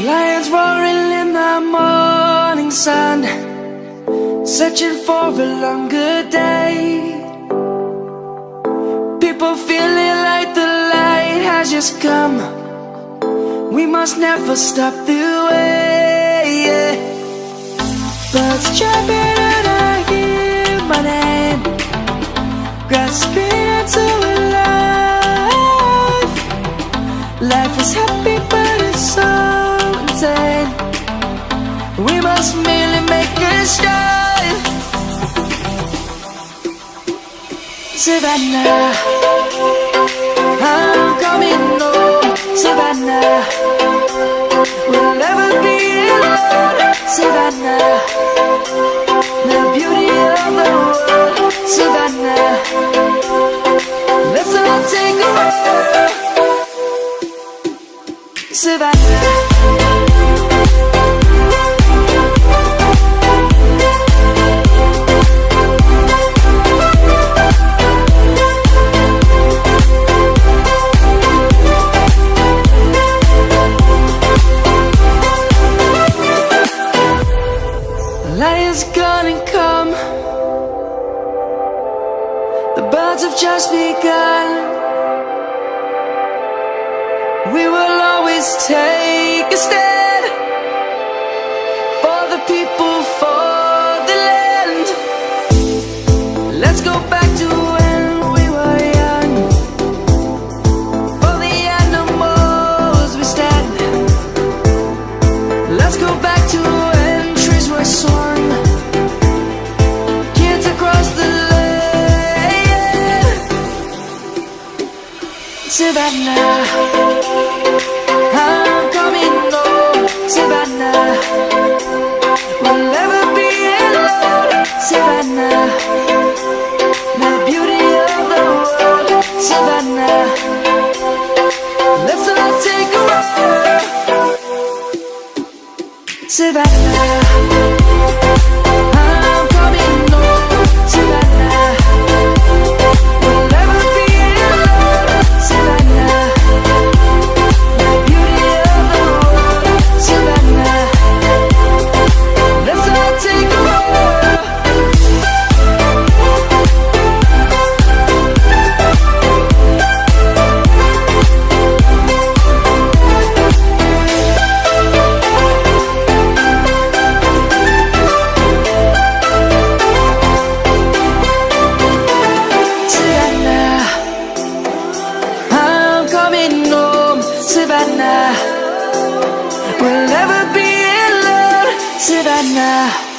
Lions roaring in the morning sun, searching for a longer day. People feeling like the light has just come. We must never stop the way. Birds chirping and I hear my name, grasping into a life. Life is happy but it's so insane. We must merely make a start. Savannah, I'm coming home. Savannah, we'll never be alone. Savannah, the beauty of the world. Savannah, let's all take a ride. Savannah, lion's gonna come. The birds have just begun. We will always take a stand for the people, for the land. Let's go back to when we were young. For the animals we stand. Let's go back to when trees were swung, kids across the land. Savannah, I'm coming home. Savannah, we'll never be alone. Savannah, the beauty of the world. Savannah, let's all take a ride. Savannah, I'm coming home. Savannah, we'll never be alone. Savannah, the beauty of the world. Savannah, let's all take a ride. Savannah, I'm coming home. Savannah, we'll never be alone. Savannah.